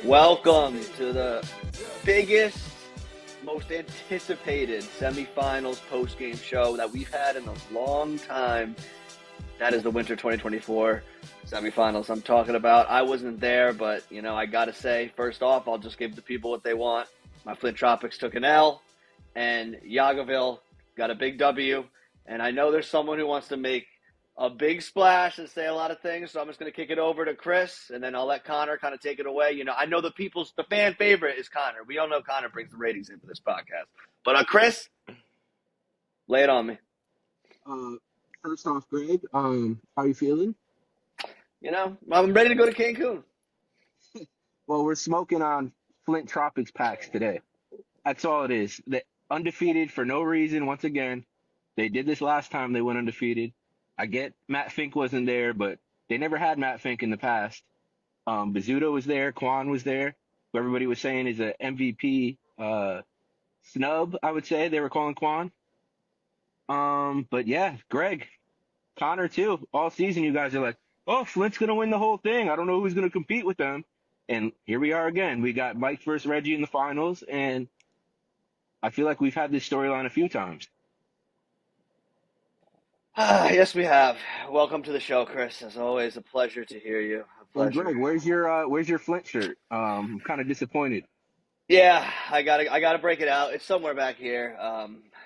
Welcome to the biggest, most anticipated semifinals postgame show that we've had in a long time. That is the Winter 2024 semifinals I'm talking about. I wasn't there, but, I got to say, first off, I'll just give the people what they want. My Flint Tropics took an L, and Yagoville got a big W. And I know there's someone who wants to make a big splash and say a lot of things, so I'm just going to kick it over to Chris, and then I'll let Connor kind of take it away. I know the fan favorite is Connor. We all know Connor brings the ratings in for this podcast. But Chris, lay it on me. First off, Greg, how are you feeling? I'm ready to go to Cancun. Well, we're smoking on Flint Tropics packs today. That's all it is. They undefeated for no reason. Once again, they did this last time. They went undefeated. I get Matt Fink wasn't there, but they never had Matt Fink in the past. Bizzuto was there. Quan was there. Who everybody was saying is a MVP snub, I would say. They were calling Quan. But yeah, Greg, Connor too. All season, you guys are like, oh, Flint's going to win the whole thing. I don't know who's going to compete with them. And here we are again. We got Mike versus Reggie in the finals, and I feel like we've had this storyline a few times. Yes, we have. Welcome to the show, Chris. As always, a pleasure to hear you. A pleasure. And Greg, where's your Flint shirt? I'm kind of disappointed. Yeah, I gotta break it out. It's somewhere back here.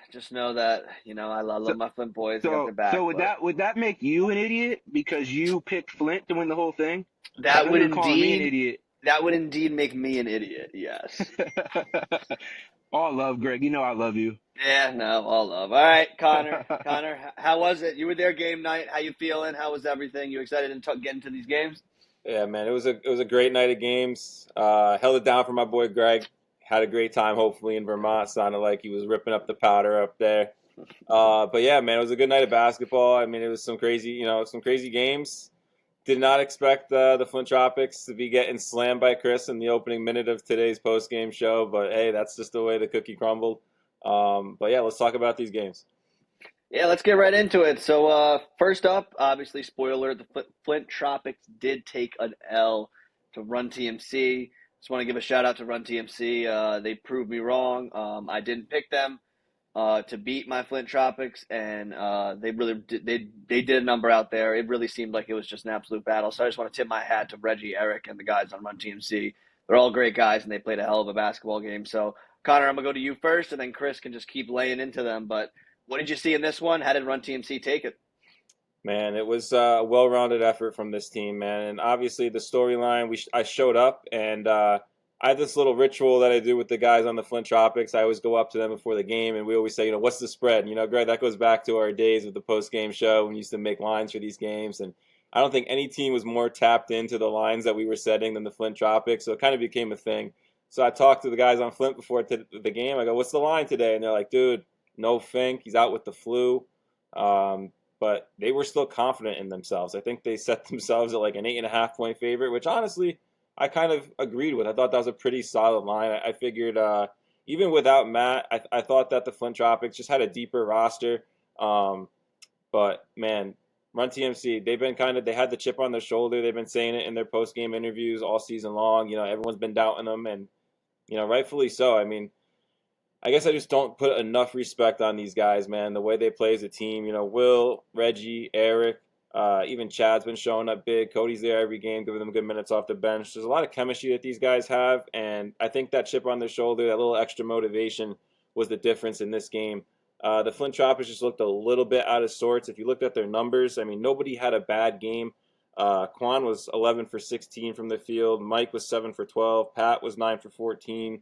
Just know that I love my Flint boys. Got their back. So would that make you an idiot because you picked Flint to win the whole thing? That would me an idiot. That would indeed make me an idiot. Yes. All love, Greg. I love you. Yeah, no, all love. All right, Connor. Connor, how was it? You were there game night. How you feeling? How was everything? You excited to get into these games? Yeah, man, it was a great night of games. Held it down for my boy Greg. Had a great time, hopefully, in Vermont. Sounded like he was ripping up the powder up there. But yeah, man, it was a good night of basketball. I mean, it was some crazy games. Did not expect the Flint Tropics to be getting slammed by Chris in the opening minute of today's post-game show. But hey, that's just the way the cookie crumbled. But yeah, let's talk about these games. Yeah, let's get right into it. So first up, obviously, spoiler, the Flint Tropics did take an L to Run TMC. Just want to give a shout out to Run TMC. They proved me wrong. I didn't pick them to beat my Flint Tropics, and they really did a number out there. It really seemed like it was just an absolute battle. So I just want to tip my hat to Reggie, Eric, and the guys on Run TMC. They're all great guys, and they played a hell of a basketball game. So Connor, I'm gonna go to you first, and then Chris can just keep laying into them. But what did you see in this one? How did Run TMC take it? Man, it was a well-rounded effort from this team, man. And obviously the storyline, I showed up, and I have this little ritual that I do with the guys on the Flint Tropics. I always go up to them before the game, and we always say, what's the spread? Greg, that goes back to our days with the post-game show when we used to make lines for these games. And I don't think any team was more tapped into the lines that we were setting than the Flint Tropics, so it kind of became a thing. So I talked to the guys on Flint before the game. I go, what's the line today? And they're like, dude, no Fink. He's out with the flu. But they were still confident in themselves. I think they set themselves at like an 8.5 point favorite, which honestly I kind of agreed with. I thought that was a pretty solid line. I figured even without Matt, I thought that the Flint Tropics just had a deeper roster. But man, Run TMC, they had the chip on their shoulder. They've been saying it in their post-game interviews all season long. Everyone's been doubting them, and rightfully so. I mean, I guess I just don't put enough respect on these guys, man. The way they play as a team, Will, Reggie, Eric, even Chad's been showing up big. Cody's there every game, giving them good minutes off the bench. There's a lot of chemistry that these guys have, and I think that chip on their shoulder, that little extra motivation was the difference in this game. The Flint Tropics just looked a little bit out of sorts. If you looked at their numbers, I mean, nobody had a bad game. Quan was 11 for 16 from the field. Mike was 7 for 12. Pat was 9 for 14.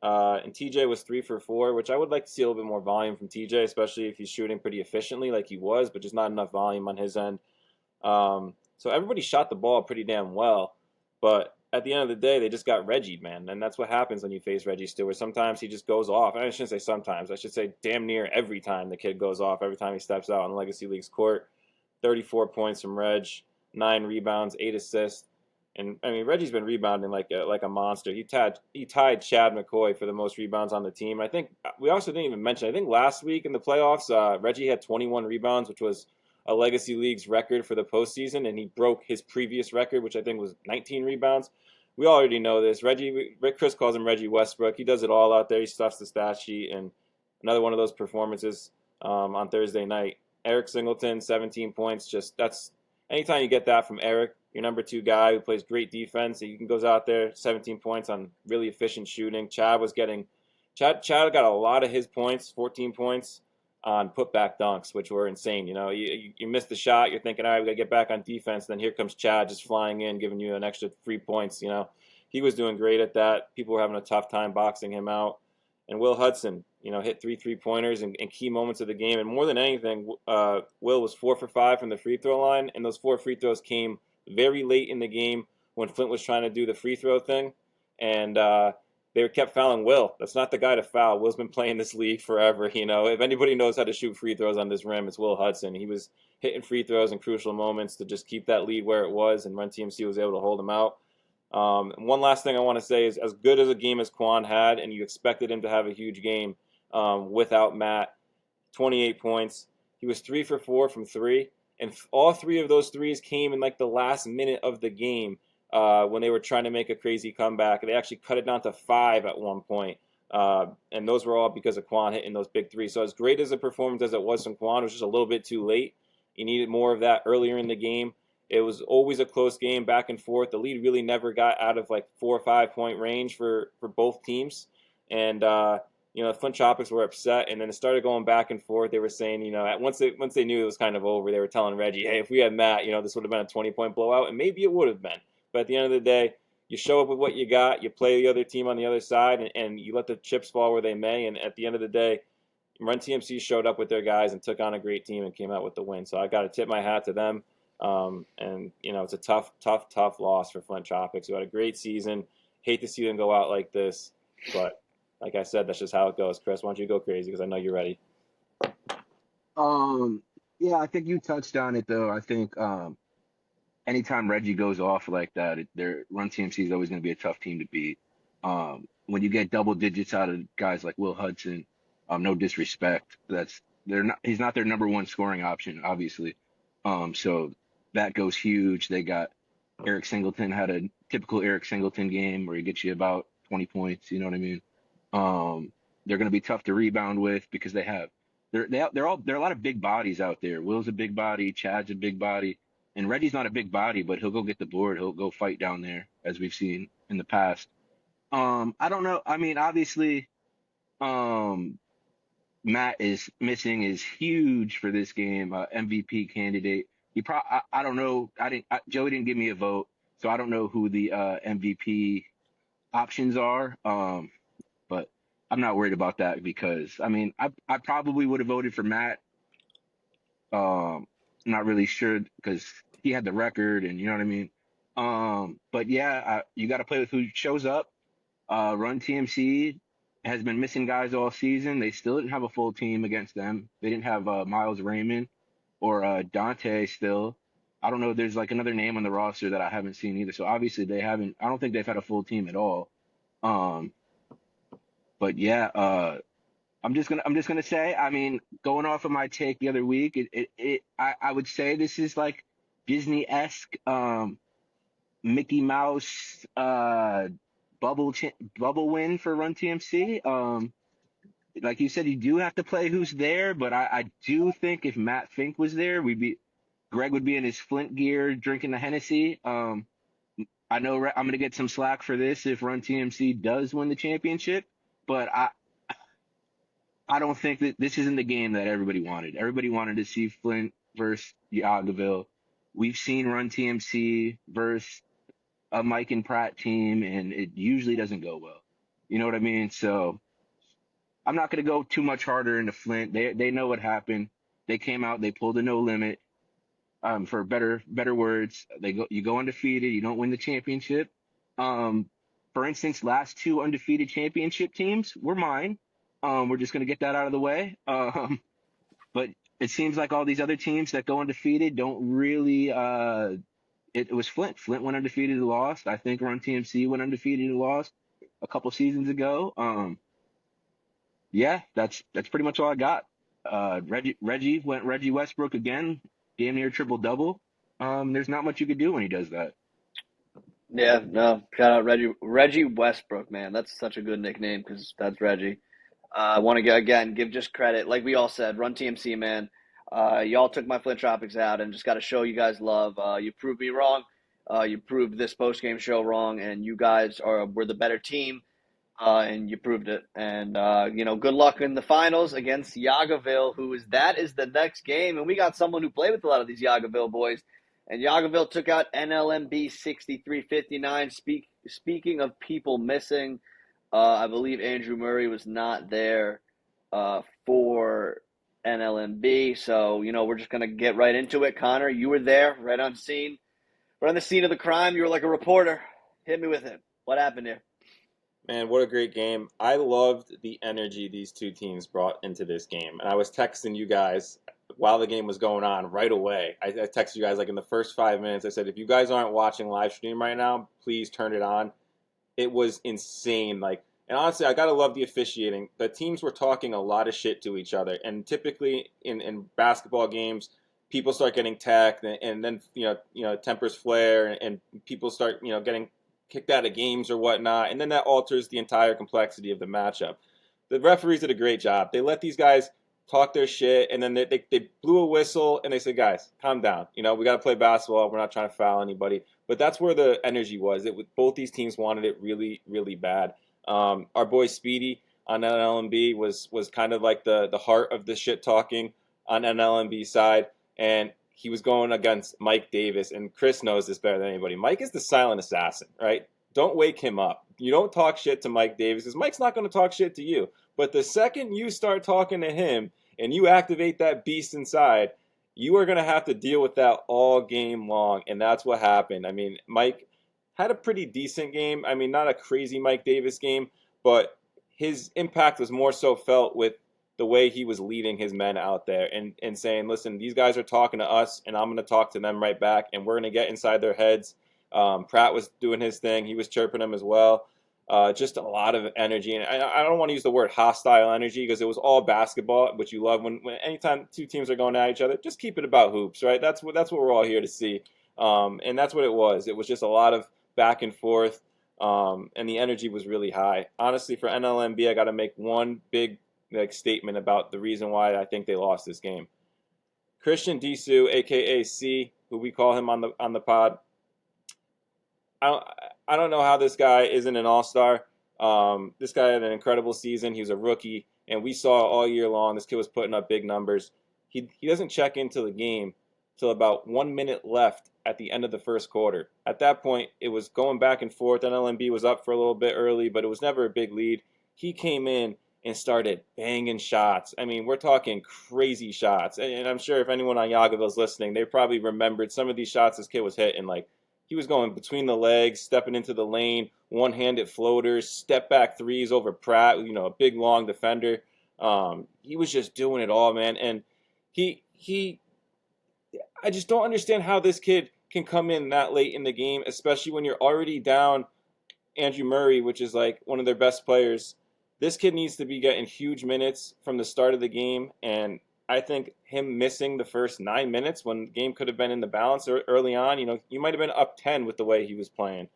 And TJ was 3 for 4, which I would like to see a little bit more volume from TJ, especially if he's shooting pretty efficiently like he was, but just not enough volume on his end. So everybody shot the ball pretty damn well, but at the end of the day, they just got Reggie, man, and that's what happens when you face Reggie Stewart. Sometimes he just goes off. I shouldn't say sometimes. I should say damn near every time the kid goes off, every time he steps out on the Legacy League's court. 34 points from Reg, 9 rebounds, 8 assists. And I mean, Reggie's been rebounding like a monster. He tied Chad McCoy for the most rebounds on the team. I think we also didn't even mention. I think last week in the playoffs, Reggie had 21 rebounds, which was a Legacy League's record for the postseason, and he broke his previous record, which I think was 19 rebounds. We already know this. Chris calls him Reggie Westbrook. He does it all out there. He stuffs the stat sheet, and another one of those performances on Thursday night. Eric Singleton, 17 points. Just that's anytime you get that from Eric, your number 2 guy who plays great defense. He goes out there, 17 points on really efficient shooting. Chad got a lot of his points, 14 points on putback dunks, which were insane. You missed the shot, you're thinking, all right, we got to get back on defense. Then here comes Chad just flying in, giving you an extra 3 points. He was doing great at that. People were having a tough time boxing him out. And Will Hudson, hit 3 3-pointers in key moments of the game. And more than anything, Will was 4 for 5 from the free throw line, and those 4 free throws came very late in the game when Flint was trying to do the free throw thing. And they kept fouling Will. That's not the guy to foul. Will's been playing this league forever. If anybody knows how to shoot free throws on this rim, it's Will Hudson. He was hitting free throws in crucial moments to just keep that lead where it was, and Run TMC was able to hold him out. One last thing I want to say is, as good as a game as Quan had, and you expected him to have a huge game without Matt, 28 points. He was 3 for 4 from 3, and all 3 of those threes came in like the last minute of the game. When they were trying to make a crazy comeback. They actually cut it down to 5 at one point. And those were all because of Quan hitting those big threes. So as great as a performance as it was from Quan, it was just a little bit too late. You needed more of that earlier in the game. It was always a close game, back and forth. The lead really never got out of like 4 or 5 point range for both teams. And the Flint Tropics were upset, and then it started going back and forth. They were saying, once they knew it was kind of over, they were telling Reggie, hey, if we had Matt, this would have been a 20-point blowout, and maybe it would have been. But at the end of the day, you show up with what you got, you play the other team on the other side, and you let the chips fall where they may. And at the end of the day, Run TMC showed up with their guys and took on a great team and came out with the win. So I got to tip my hat to them. It's a tough loss for Flint Tropics, who had a great season. Hate to see them go out like this, but like I said, that's just how it goes. Chris, why don't you go crazy, because I know you're ready. Yeah, I think you touched on it though. I think anytime Reggie goes off like that, their Run TMC is always going to be a tough team to beat. When you get double digits out of guys like Will Hudson, no disrespect, he's not their number 1 scoring option, obviously. So that goes huge. They got Eric Singleton, had a typical Eric Singleton game where he gets you about 20 points. You know what I mean? They're going to be tough to rebound with because they're a lot of big bodies out there. Will's a big body, Chad's a big body. And Reggie's not a big body, but he'll go get the board. He'll go fight down there, as we've seen in the past. I don't know. I mean, obviously, Matt is missing is huge for this game. MVP candidate. I don't know. Joey didn't give me a vote, so I don't know who the MVP options are. But I'm not worried about that because I mean, I probably would have voted for Matt. Not really sure because he had the record and you know what I mean. But yeah, you got to play with who shows up. Run TMC has been missing guys all season. They still didn't have a full team against them. They didn't have Miles Raymond or Dante still. I don't know. There's like another name on the roster that I haven't seen either. So obviously they haven't. I don't think they've had a full team at all. But yeah, I'm just gonna say, I mean, going off of my take the other week, I would say this is like Disney-esque, Mickey Mouse, bubble win for Run TMC. Like you said, you do have to play who's there, but I do think if Matt Fink was there, Greg would be in his Flint gear drinking the Hennessy. I know I'm gonna get some slack for this if Run TMC does win the championship, but I don't think that this isn't the game that everybody wanted. Everybody wanted to see Flint versus Yagoville. We've seen Run TMC versus a Mike and Pratt team, and it usually doesn't go well. You know what I mean? So I'm not going to go too much harder into Flint. They know what happened. They came out. They pulled a no limit. For better words, you go undefeated. You don't win the championship. For instance, last 2 undefeated championship teams were mine. We're just going to get that out of the way. But it seems like all these other teams that go undefeated don't really. It was Flint. Flint went undefeated and lost. I think Run TMC went undefeated and lost a couple seasons ago. Yeah, that's pretty much all I got. Reggie Westbrook again. damn near triple double. There's not much you could do when he does that. Yeah, no. Shout out Reggie Westbrook, man. That's such a good nickname because that's Reggie. I want to again give just credit, like we all said, Run TMC, man. Y'all took my Flint Tropics out, and just got to show you guys love. You proved me wrong. You proved this post game show wrong, and you guys were the better team, and you proved it. And good luck in the finals against Yagaville, that is the next game, and we got someone who played with a lot of these Yagaville boys, and Yagaville took out NLMB 63-59. Speaking of people missing. I believe Andrew Murray was not there for NLMB. So, we're just going to get right into it. Connor, you were there, right on scene. Right on the scene of the crime. You were like a reporter. Hit me with it. What happened here? Man, what a great game. I loved the energy these two teams brought into this game. And I was texting you guys while the game was going on right away. I texted you guys like in the first 5 minutes. I said, if you guys aren't watching live stream right now, please turn it on. It was insane. And honestly, I gotta love the officiating. The teams were talking a lot of shit to each other, and typically in basketball games, people start getting tacked, and then tempers flare, and people start getting kicked out of games or whatnot, and then that alters the entire complexity of the matchup. The referees did a great job. They let these guys talk their shit, and then they blew a whistle, and they said, guys, calm down. We got to play basketball. We're not trying to foul anybody. But that's where the energy was. Both these teams wanted it really, really bad. Our boy Speedy on NLMB was kind of like the heart of the shit talking on NLMB side, and he was going against Mike Davis, and Chris knows this better than anybody. Mike is the silent assassin, right? Don't wake him up. You don't talk shit to Mike Davis because Mike's not going to talk shit to you. But the second you start talking to him and you activate that beast inside, you are going to have to deal with that all game long, and that's what happened. I mean, Mike had a pretty decent game. I mean, not a crazy Mike Davis game, but his impact was more so felt with the way he was leading his men out there and saying, listen, these guys are talking to us, and I'm going to talk to them right back, and we're going to get inside their heads. Pratt was doing his thing. He was chirping them as well. Just a lot of energy. And I don't want to use the word hostile energy because it was all basketball, which you love when anytime two teams are going at each other, just keep it about hoops, right? That's what we're all here to see. And that's what it was. It was just a lot of back and forth. And the energy was really high. Honestly, for NLMB, I got to make one big statement about the reason why I think they lost this game. Christian Disu, aka C, who we call him on the pod. I don't know how this guy isn't an all-star. This guy had an incredible season. He was a rookie, and we saw all year long this kid was putting up big numbers. He doesn't check into the game till about 1 minute left at the end of the first quarter. At that point, it was going back and forth. NLMB was up for a little bit early, but it was never a big lead. He came in and started banging shots. I mean, we're talking crazy shots. And I'm sure if anyone on Yagaville's listening, they probably remembered some of these shots this kid was hitting. He was going between the legs, stepping into the lane, one-handed floaters, step-back threes over Pratt, a big, long defender. He was just doing it all, man. And I just don't understand how this kid can come in that late in the game, especially when you're already down Andrew Murray, which is like one of their best players. This kid needs to be getting huge minutes from the start of the game, and I think him missing the first 9 minutes when the game could have been in the balance early on, you might have been up 10 with the way he was playing.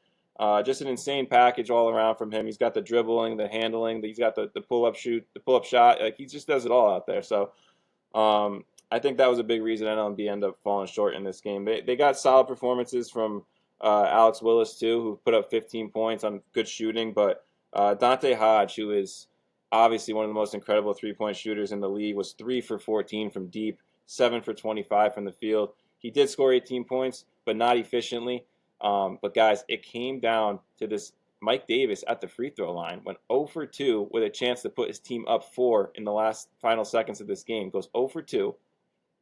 Just an insane package all around from him. He's got the dribbling, the handling, he's got the pull-up shoot, the pull-up shot. He just does it all out there. So I think that was a big reason NLMB ended up falling short in this game. They got solid performances from Alex Willis, too, who put up 15 points on good shooting. But Dante Hodge, who is obviously one of the most incredible three-point shooters in the league, was 3 for 14 from deep, 7 for 25 from the field. He did score 18 points, but not efficiently. But guys, it came down to this Mike Davis at the free throw line went 0 for 2 with a chance to put his team up 4 in the last final seconds of this game. Goes 0 for 2.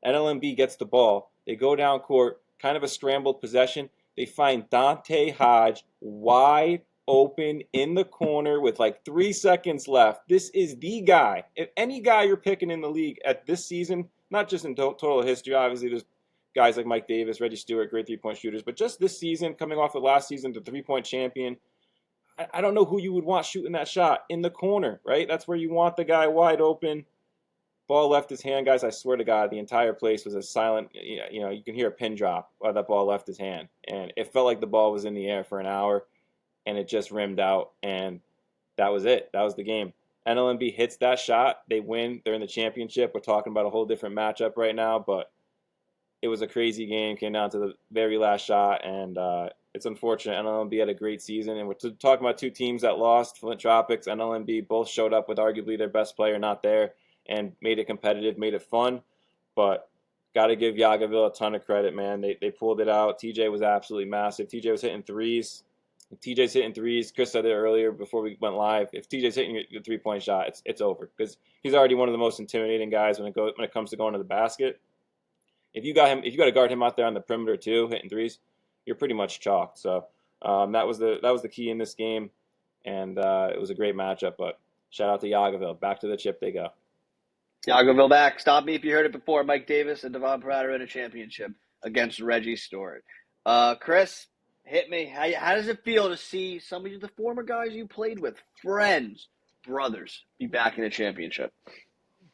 NLMB gets the ball. They go down court, kind of a scrambled possession. They find Dante Hodge wide open in the corner with 3 seconds left. This is the guy. If any guy you're picking in the league at this season, not just in total history, obviously there's guys like Mike Davis, Reggie Stewart, great three-point shooters, but just this season, coming off the last season, the three-point champion, I don't know who you would want shooting that shot in the corner, right? That's where you want the guy wide open. Ball left his hand, guys. I swear to God, the entire place was a silent. You can hear a pin drop while that ball left his hand, and it felt like the ball was in the air for an hour, and it just rimmed out, and that was it. That was the game. NLMB hits that shot, they win. They're in the championship. We're talking about a whole different matchup right now, but it was a crazy game. Came down to the very last shot, and it's unfortunate. NLMB had a great season, and we're talking about two teams that lost. Flint Tropics, NLMB both showed up with arguably their best player not there, and made it competitive, made it fun. But got to give Yagaville a ton of credit, man. They pulled it out. TJ was absolutely massive. TJ was hitting threes. If TJ's hitting threes, Chris said it earlier before we went live. If TJ's hitting your 3-point shot, it's over, because he's already one of the most intimidating guys when it comes to going to the basket. If you got to guard him out there on the perimeter too, hitting threes, you're pretty much chalked. So that was the key in this game, and it was a great matchup. But shout out to Yagaville. Back to the chip they go. Yagaville back. Stop me if you heard it before. Mike Davis and Devon Prater in a championship against Reggie Stewart. Chris, hit me. How does it feel to see some of the former guys you played with, friends, brothers, be back in a championship?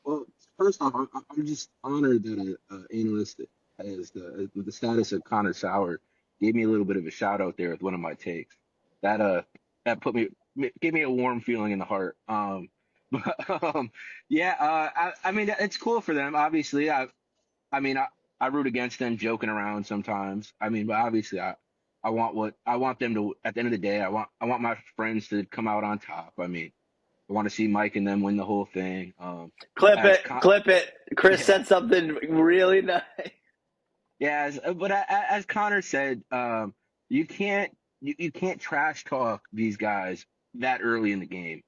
Well, first off, I'm just honored that an analyst that has the status of Connor Sauer gave me a little bit of a shout out there with one of my takes. That gave me a warm feeling in the heart. I mean it's cool for them. Obviously, I root against them joking around sometimes. I mean, but obviously I want them to, at the end of the day, I want my friends to come out on top. I mean, I want to see Mike and them win the whole thing. Clip it. Chris Yeah. said something really nice. Yeah, as Connor said, you can't trash talk these guys that early in the game,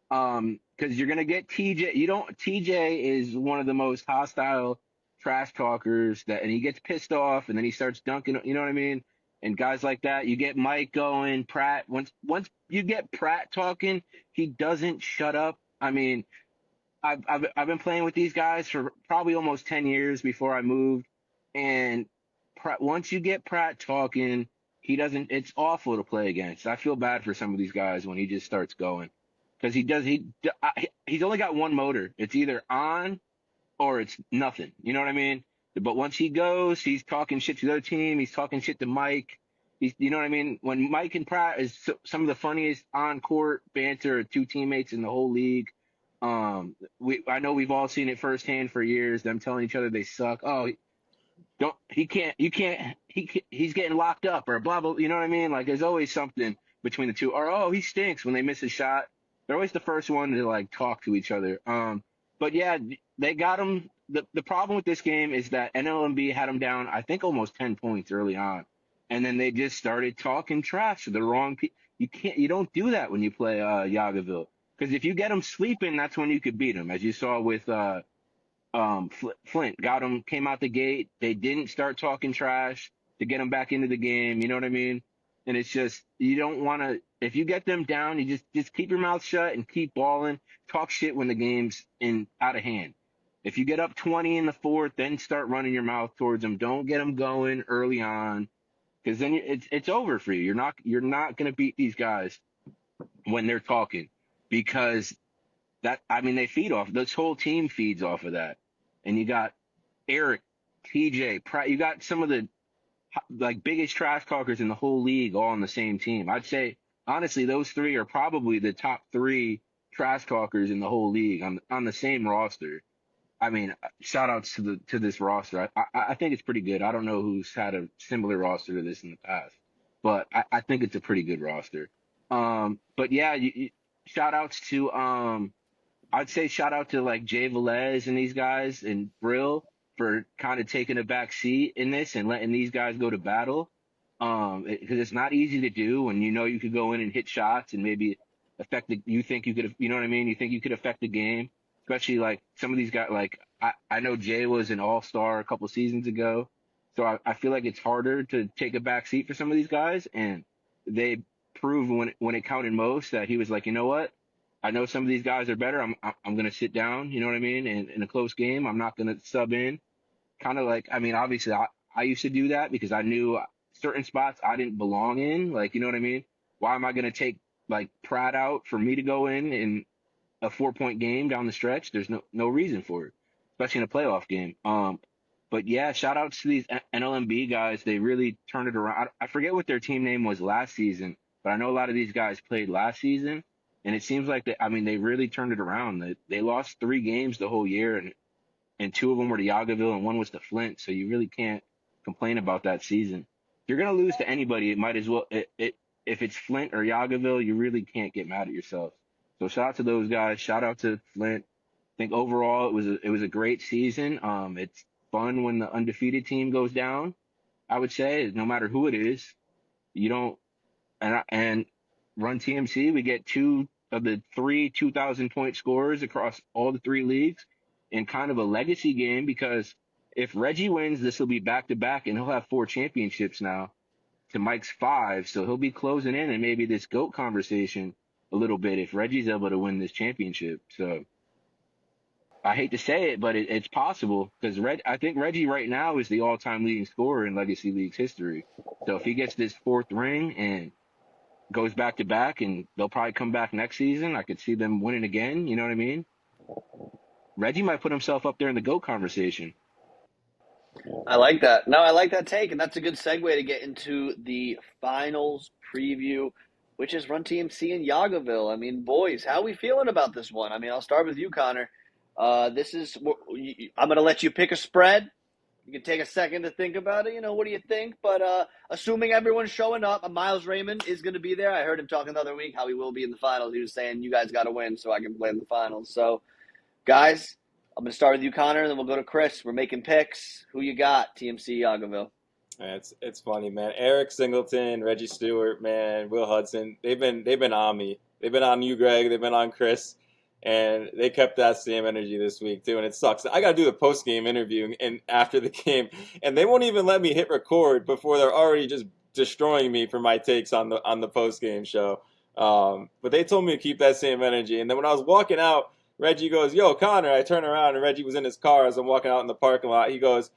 because you're gonna get TJ. TJ is one of the most hostile trash talkers and he gets pissed off and then he starts dunking. You know what I mean? And guys like that, you get Mike going, Pratt. Once you get Pratt talking, he doesn't shut up. I mean, I've been playing with these guys for probably almost 10 years before I moved, and once you get Pratt talking, he doesn't. It's awful to play against. I feel bad for some of these guys when he just starts going, because he's only got one motor. It's either on or it's nothing. You know what I mean? But once he goes, he's talking shit to the other team. He's talking shit to Mike. You know what I mean? When Mike and Pratt is some of the funniest on-court banter of two teammates in the whole league. I know we've all seen it firsthand for years. Them telling each other they suck. Oh, he's getting locked up or blah blah. You know what I mean? Like there's always something between the two. Or oh, he stinks when they miss a shot. They're always the first one to like talk to each other. But yeah, they got him. The problem with this game is that NLMB had him down, I think, almost 10 points early on, and then they just started talking trash to the wrong people. You don't do that when you play Yagaville, because if you get them sleeping, that's when you could beat them, as you saw with Flint. Came out the gate. They didn't start talking trash to get them back into the game. You know what I mean? And it's just, you don't want to, if you get them down, you just keep your mouth shut and keep balling. Talk shit when the game's out of hand. If you get up 20 in the fourth, then start running your mouth towards them. Don't get them going early on, because then it's over for you. You're not going to beat these guys when they're talking, because they feed off, this whole team feeds off of that. And you got Eric, TJ, Pratt, you got some of the like biggest trash talkers in the whole league all on the same team. I'd say honestly those three are probably the top three trash talkers in the whole league on the same roster. I mean, shout outs to this roster. I think it's pretty good. I don't know who's had a similar roster to this in the past, but I think it's a pretty good roster. But yeah, shout outs to I'd say shout out to like Jay Velez and these guys and Brill for kind of taking a back seat in this and letting these guys go to battle. Because it's not easy to do when you could go in and hit shots and maybe you think you could, you know what I mean? You think you could affect the game, especially like some of these guys. Like I know Jay was an all-star a couple seasons ago, so I feel like it's harder to take a back seat for some of these guys, and they proved when it counted most that he was like, you know what? I know some of these guys are better. I'm gonna sit down. You know what I mean? And in a close game, I'm not gonna sub in. Kind of like, I mean, obviously I used to do that because I knew certain spots I didn't belong in. Like, you know what I mean? Why am I gonna take like Pratt out for me to go in a 4-point game down the stretch? There's no reason for it. especially in a playoff game. But yeah, shout out to these NLMB guys. They really turned it around. I forget what their team name was last season, but I know a lot of these guys played last season, and it seems like they really turned it around. They lost 3 games the whole year, and 2 of them were to Yagaville and 1 was to Flint. So you really can't complain about that season. If you're gonna lose to anybody, it might as well. If it's Flint or Yagaville, you really can't get mad at yourself. So shout out to those guys. Shout out to Flint. I think overall it was a great season. It's fun when the undefeated team goes down. I would say no matter who it is, you don't and run TMC. We get 2 of the 3 2,000-point scorers across all the 3 leagues in kind of a legacy game because if Reggie wins, this will be back to back, and he'll have 4 championships now to Mike's 5. So he'll be closing in and maybe this GOAT conversation a little bit if Reggie's able to win this championship. So I hate to say it, but it's possible because I think Reggie right now is the all-time leading scorer in Legacy League's history. So if he gets this 4th ring and goes back to back, and they'll probably come back next season, I could see them winning again. You know what I mean? Reggie might put himself up there in the GOAT conversation. I like that. No, I like that take, and that's a good segue to get into the finals preview, which is Run TMC in Yagaville. I mean, boys, how are we feeling about this one? I mean, I'll start with you, Connor. I'm going to let you pick a spread. You can take a second to think about it. What do you think? But assuming everyone's showing up, Miles Raymond is going to be there. I heard him talking the other week how he will be in the finals. He was saying, you guys got to win so I can play in the finals. So, guys, I'm going to start with you, Connor, and then we'll go to Chris. We're making picks. Who you got, TMC Yagaville? It's funny, man. Eric Singleton, Reggie Stewart, man, Will Hudson. They've been on me. They've been on you, Greg. They've been on Chris, and they kept that same energy this week too. And it sucks. I got to do the post game interview and after the game, and they won't even let me hit record before they're already just destroying me for my takes on the post game show. But they told me to keep that same energy. And then when I was walking out, Reggie goes, "Yo, Connor." I turn around and Reggie was in his car as I'm walking out in the parking lot. He goes,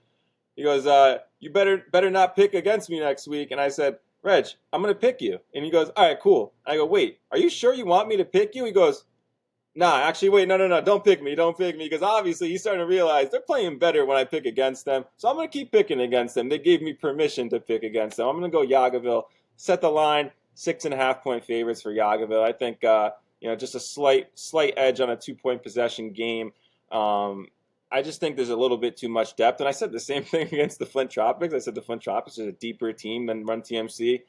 you better not pick against me next week. And I said, Reg, I'm going to pick you. And he goes, all right, cool. And I go, wait, are you sure you want me to pick you? He goes, nah, actually, wait, no, don't pick me. Because obviously he's starting to realize they're playing better when I pick against them. So I'm going to keep picking against them. They gave me permission to pick against them. I'm going to go Yagaville, set the line, 6.5-point favorites for Yagaville. I think, just a slight edge on a 2-point possession game. I just think there's a little bit too much depth. And I said the same thing against the Flint Tropics. I said the Flint Tropics is a deeper team than Run TMC.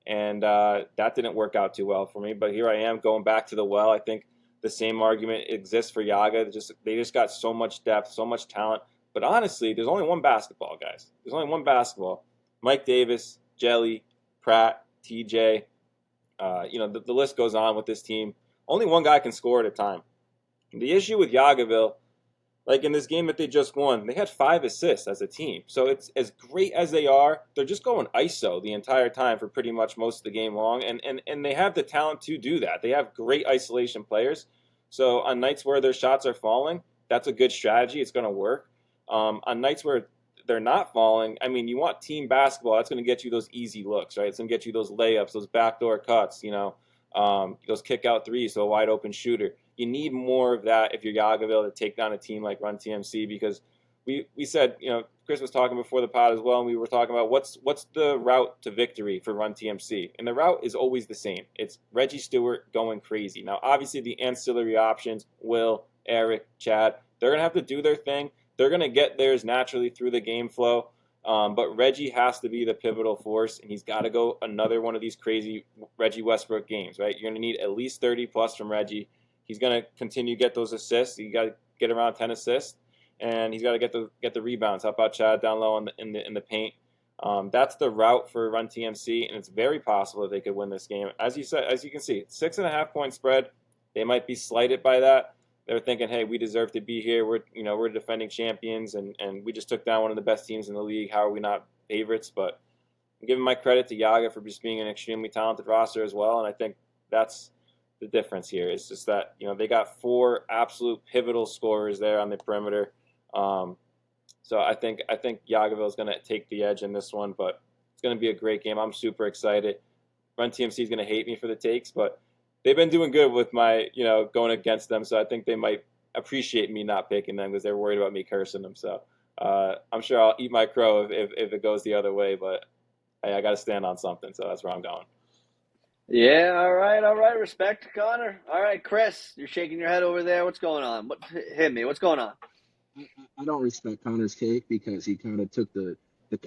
And that didn't work out too well for me. But here I am going back to the well. I think the same argument exists for Yaga. They just got so much depth, so much talent. But honestly, there's only one basketball, guys. There's only one basketball. Mike Davis, Jelly, Pratt, TJ. The list goes on with this team. Only one guy can score at a time. And the issue with Yagaville, like in this game that they just won, they had 5 assists as a team. So it's as great as they are, they're just going ISO the entire time for pretty much most of the game long. And they have the talent to do that. They have great isolation players. So on nights where their shots are falling, that's a good strategy. It's going to work. On nights where they're not falling, I mean, you want team basketball. That's going to get you those easy looks, right? It's going to get you those layups, those backdoor cuts, those kick out threes, so a wide open shooter. You need more of that if you're Yagaville to take down a team like Run TMC, because we said, Chris was talking before the pod as well, and we were talking about what's the route to victory for Run TMC. And the route is always the same. It's Reggie Stewart going crazy. Now, obviously, the ancillary options, Will, Eric, Chad, they're going to have to do their thing. They're going to get theirs naturally through the game flow. But Reggie has to be the pivotal force, and he's got to go another one of these crazy Reggie Westbrook games, right? You're going to need at least 30-plus from Reggie. He's going to continue to get those assists. You got to get around 10 assists, and he's got to get the rebounds. How about Chad down low in the paint? That's the route for Run TMC, and it's very possible that they could win this game. As you can see, 6.5-point spread. They might be slighted by that. They're thinking, hey, we deserve to be here. We're defending champions, and we just took down one of the best teams in the league. How are we not favorites? But I'm giving my credit to Yaga for just being an extremely talented roster as well, and I think that's the difference here. It's just that they got 4 absolute pivotal scorers there on the perimeter. So I think Yagaville is going to take the edge in this one, but it's going to be a great game. I'm super excited. Run TMC is going to hate me for the takes, but they've been doing good with my going against them. So I think they might appreciate me not picking them because they're worried about me cursing them. So I'm sure I'll eat my crow if it goes the other way. But hey, I got to stand on something, so that's where I'm going. Yeah, all right. Respect, Connor. All right, Chris, you're shaking your head over there. What's going on? Hit me. What's going on? I don't respect Connor's take because he kind of took the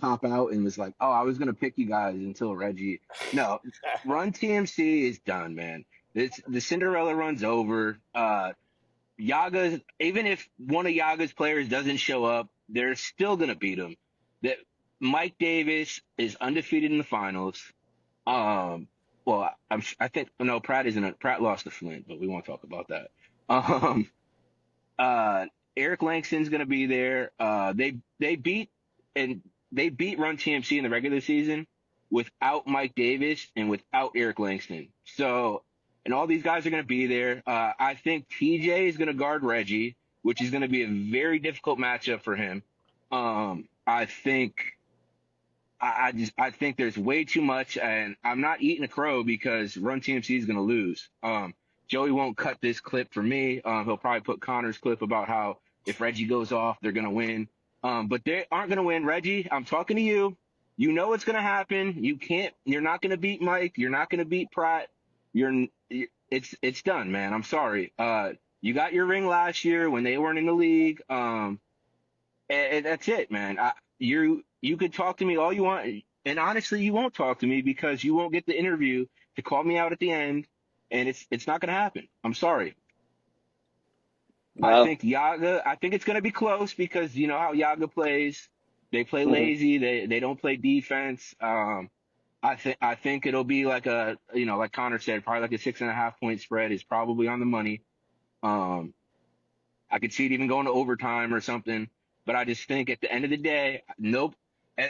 cop out and was like, "Oh, I was gonna pick you guys until Reggie." No, Run TMC is done, man. The Cinderella run's over. Yaga, even if one of Yaga's players doesn't show up, they're still gonna beat him. That Mike Davis is undefeated in the finals. Well, I think no, Pratt lost to Flint, but we won't talk about that. Um, uh, Eric Langston's gonna be there. They beat and they beat Run TMC in the regular season without Mike Davis and without Eric Langston. So, and all these guys are gonna be there. I think TJ is gonna guard Reggie, which is gonna be a very difficult matchup for him. I think. I think there's way too much, and I'm not eating a crow because Run TMC is going to lose. Joey won't cut this clip for me. He'll probably put Connor's clip about how if Reggie goes off, they're going to win. But they aren't going to win. Reggie, I'm talking to you. You know what's going to happen. You're not going to beat Mike. You're not going to beat Pratt. It's done, man. I'm sorry. You got your ring last year when they weren't in the league. And that's it, man. You could talk to me all you want, and honestly, you won't talk to me because you won't get the interview to call me out at the end, and it's not going to happen. I'm sorry. No. I think it's going to be close because you know how Yaga plays. They play lazy. They don't play defense. I think it'll be like like Connor said, probably like a 6.5 point spread is probably on the money. I could see it even going to overtime or something. But I just think at the end of the day, nope.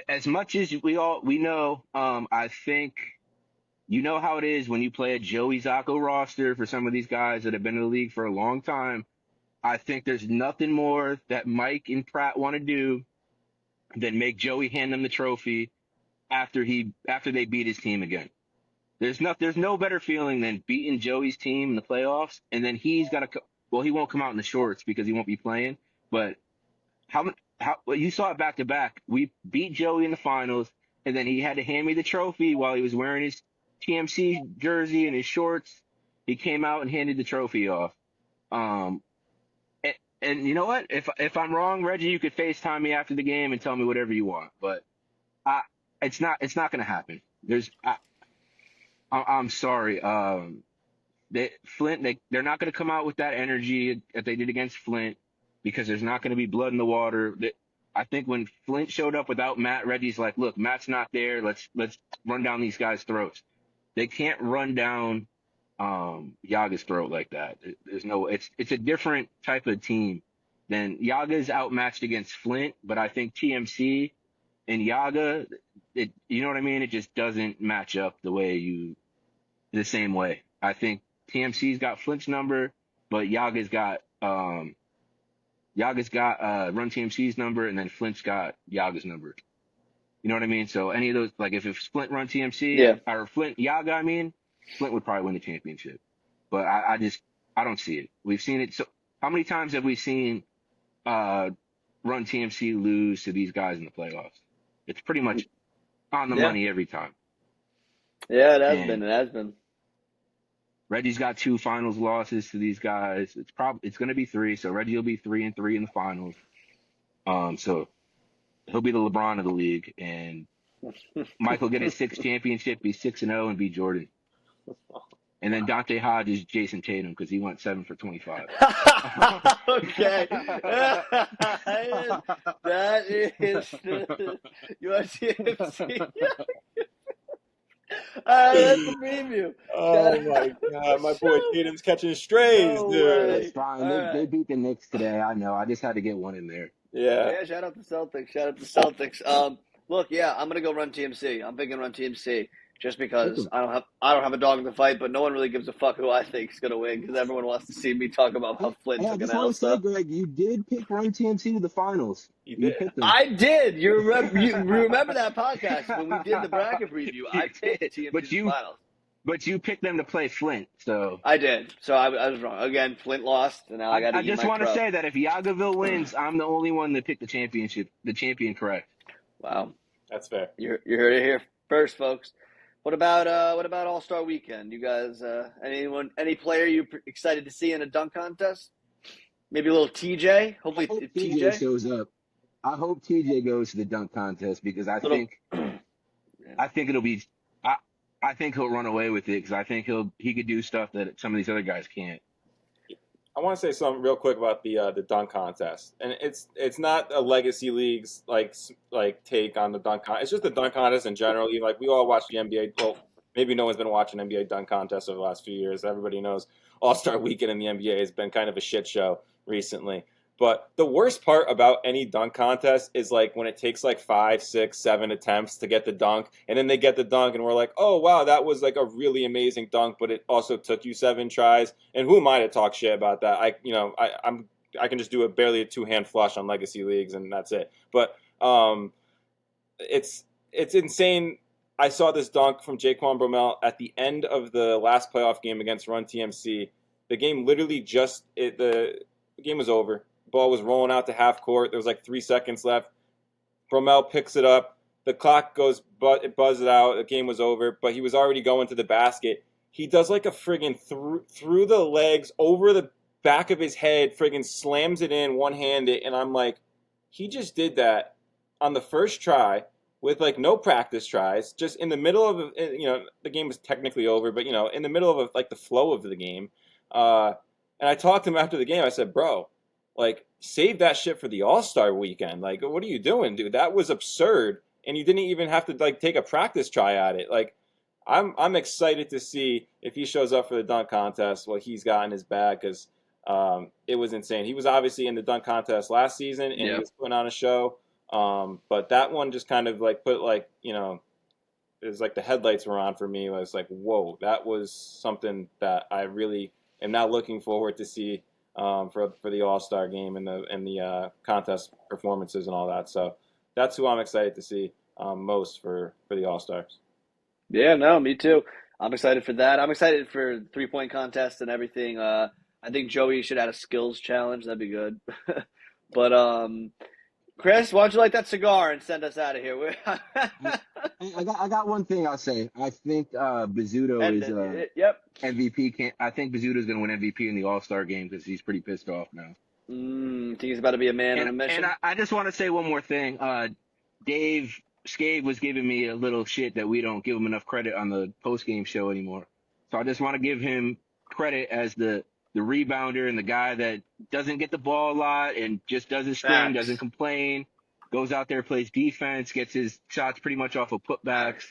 As much as we know, I think you know how it is when you play a Joey Zacco roster for some of these guys that have been in the league for a long time. I think there's nothing more that Mike and Pratt want to do than make Joey hand them the trophy after they beat his team again. There's no better feeling than beating Joey's team in the playoffs, and then he's got to. Well, he won't come out in the shorts because he won't be playing, but. Well, you saw it back to back. We beat Joey in the finals, and then he had to hand me the trophy while he was wearing his TMC jersey and his shorts. He came out and handed the trophy off. And you know what? If I'm wrong, Reggie, you could FaceTime me after the game and tell me whatever you want. But it's not going to happen. I'm sorry. They're not going to come out with that energy that they did against Flint. Because there's not going to be blood in the water. I think when Flint showed up without Matt, Reggie's like, look, Matt's not there. Let's run down these guys' throats. They can't run down Yaga's throat like that. It's a different type of team than Yaga's outmatched against Flint, but I think TMC and Yaga, you know what I mean? It just doesn't match up the same way. I think TMC's got Flint's number, but Yaga's got Run TMC's number, and then Flint's got Yaga's number. You know what I mean? So any of those, like if it's Flint Run TMC or Flint Yaga, Flint would probably win the championship. But I don't see it. We've seen it. So how many times have we seen Run TMC lose to these guys in the playoffs? It's pretty much on the money every time. Yeah, it has been. Reggie's got 2 finals losses to these guys. It's going to be 3, so Reggie will be 3-3 in the finals. So he'll be the LeBron of the league, and Mike will get his 6th championship, be 6-0, and beat Jordan. And then Dante Hodge is Jason Tatum because he went 7 for 25. Okay, that is USCFC. That's the preview. Oh my God, my boy Tatum's catching strays, dude. It's fine. They beat the Knicks today. I know. I just had to get one in there. Yeah. Shout out to Celtics. Look, I'm gonna go Run TMC. I'm picking Run TMC just because I don't have a dog in the fight, but no one really gives a fuck who I think is gonna win because everyone wants to see me talk about how Flint took an L. Greg, you did pick Run TMC to the finals. You did. Picked them. I did. You remember that podcast when we did the bracket preview? I picked TMC to the finals. But you picked them to play Flint, so I did. So I was wrong. Again, Flint lost, and now I got to I eat just my want to crow. say that if Yagaville wins, I'm the only one that picked the champion correct. Wow. That's fair. You heard it here first, folks. What about All Star Weekend? You guys, any player you excited to see in a dunk contest? Maybe a little TJ. I Hopefully hope TJ TJ. shows up. I hope TJ goes to the dunk contest because Little. I think it'll be I I think he'll run away with it because I think he could do stuff that some of these other guys can't. I want to say something real quick about the dunk contest, and it's not a legacy leagues like take on the dunk contest. It's just the dunk contest in general. Like we all watch the NBA. Well, maybe no one's been watching NBA dunk contest over the last few years. Everybody knows All Star Weekend in the NBA has been kind of a shit show recently. But the worst part about any dunk contest is like when it takes like 5, 6, 7 attempts to get the dunk, and then they get the dunk, and we're like, oh wow, that was like a really amazing dunk, but it also took you 7 tries. And who am I to talk shit about that? I can just do barely a 2-hand flush on legacy leagues, and that's it. But it's insane. I saw this dunk from Jaquan Bromell at the end of the last playoff game against Run TMC. The game literally the game was over. Ball was rolling out to half court. There was like 3 seconds left. Bromell picks it up. The clock goes, but it buzzes out. The game was over, but he was already going to the basket. He does like a friggin' through the legs, over the back of his head, friggin' slams it in one-handed, and I'm like, he just did that on the first try with like no practice tries, just in the middle of the game was technically over, but in the middle of like the flow of the game. And I talked to him after the game. I said, bro, like, save that shit for the All-Star weekend. Like, what are you doing, dude? That was absurd. And you didn't even have to like take a practice try at it. Like, I'm excited to see if he shows up for the dunk contest, what he's got in his bag, because it was insane. He was obviously in the dunk contest last season, and he was putting on a show. But that one just kind of like put like, it was like the headlights were on for me. It was like, whoa, that was something that I really am now looking forward to see for the All-Star game and the contest performances and all that. So that's who I'm excited to see most for the All-Stars. Yeah, no, me too. I'm excited for that. I'm excited for 3-point contest and everything. I think Joey should add a skills challenge. That'd be good. But Chris, why don't you light that cigar and send us out of here? I got one thing I'll say. I think Bizzuto And is yep. MVP. I think Bizzuto's going to win MVP in the All-Star game because he's pretty pissed off now. Think he's about to be a man on a mission. And I just want to say one more thing. Dave Scave was giving me a little shit that we don't give him enough credit on the post-game show anymore. So I just want to give him credit as the rebounder and the guy that doesn't get the ball a lot and just does his thing, doesn't complain, goes out there, plays defense, gets his shots pretty much off of putbacks.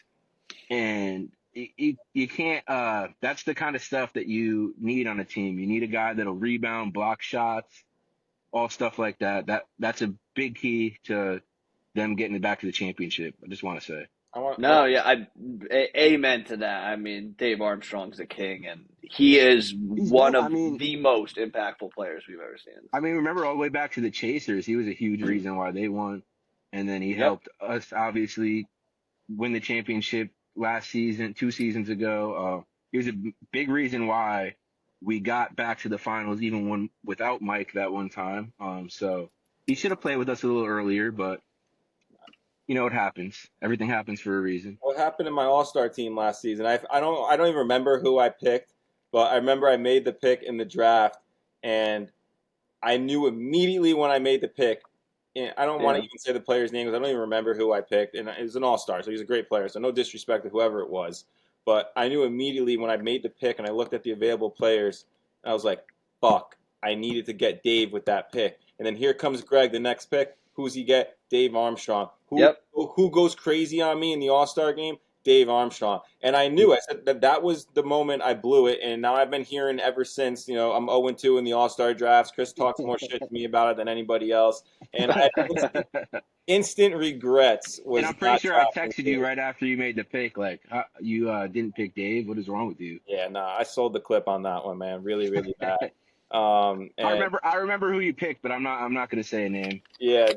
And you can't that's the kind of stuff that you need on a team. You need a guy that'll rebound, block shots, all stuff like that. That's a big key to them getting it back to the championship. I just want to say. Amen to that. I mean, Dave Armstrong's the king, and he's one of the most impactful players we've ever seen. I mean, remember all the way back to the Chasers, he was a huge reason why they won, and then he helped us obviously win the championship last season, 2 seasons ago. He was a big reason why we got back to the finals, even when without Mike that one time. So he should have played with us a little earlier, but it happens. Everything happens for a reason. What happened in my All-Star team last season? I don't even remember who I picked, but I remember I made the pick in the draft, and I knew immediately when I made the pick. And I don't want to even say the player's name because I don't even remember who I picked, and it was an All-Star, so he's a great player. So no disrespect to whoever it was, but I knew immediately when I made the pick and I looked at the available players, and I was like, "Fuck! I needed to get Dave with that pick." And then here comes Greg, the next pick. Who's he get? Dave Armstrong. Who goes crazy on me in the All-Star game? Dave Armstrong. And I knew, I said that was the moment I blew it, and now I've been hearing ever since, I'm 0-2 in the All-Star drafts. Chris talks more shit to me about it than anybody else. And I had instant regrets. And I'm pretty sure I texted you right after you made the pick, like, you didn't pick Dave. What is wrong with you? Yeah, no, I sold the clip on that one, man. Really, really bad. I remember who you picked, but I'm not gonna say a name. Yeah,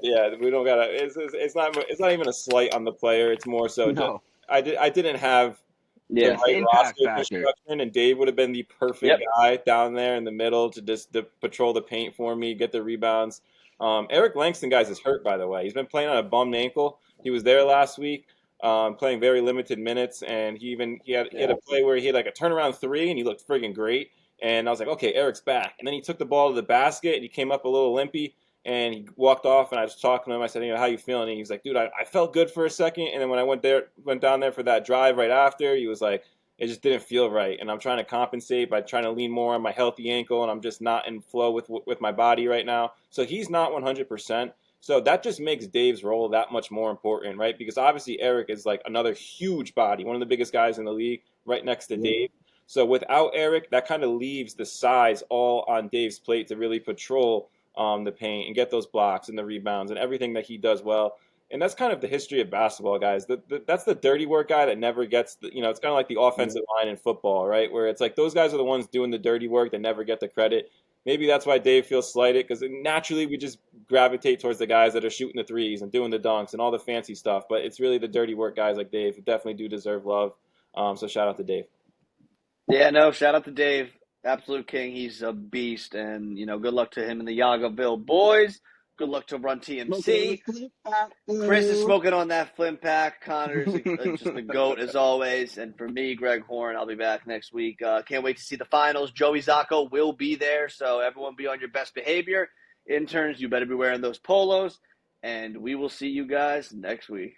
we don't gotta. It's not even a slight on the player. It's more so. No. I didn't have the Yeah. It's the right impact roster factor. construction, and Dave would have been the perfect Yep. guy down there in the middle to just to patrol the paint for me, get the rebounds. Eric Langston, guys, is hurt, by the way. He's been playing on a bummed ankle. He was there last week, playing very limited minutes, and he had a play where he had like a turnaround three, and he looked friggin' great. And I was like, okay, Eric's back. And then he took the ball to the basket, and he came up a little limpy, and he walked off. And I was talking to him. I said, how you feeling? And he's like, dude, I felt good for a second, and then when I went down there for that drive right after, he was like, it just didn't feel right, and I'm trying to compensate by trying to lean more on my healthy ankle, and I'm just not in flow with my body right now. So he's not 100%. So that just makes Dave's role that much more important, right? Because obviously Eric is like another huge body, one of the biggest guys in the league, right next to Yeah. Dave. So without Eric, that kind of leaves the size all on Dave's plate to really patrol the paint and get those blocks and the rebounds and everything that he does well. And that's kind of the history of basketball, guys. That's the dirty work guy that never gets it's kind of like the Yeah. offensive line in football, right? Where it's like those guys are the ones doing the dirty work that never get the credit. Maybe that's why Dave feels slighted, because naturally we just gravitate towards the guys that are shooting the threes and doing the dunks and all the fancy stuff. But it's really the dirty work guys like Dave who definitely do deserve love. So shout out to Dave. Yeah, no, shout out to Dave. Absolute king. He's a beast. And, good luck to him and the Yagaville boys. Good luck to Run Smoking on the TMC. flip pack, Chris is though. smoking on that Flim Pack. Connor's just a goat as always. And for me, Greg Horne, I'll be back next week. Can't wait to see the finals. Joey Zacco will be there, so everyone be on your best behavior. Interns, you better be wearing those polos. And we will see you guys next week.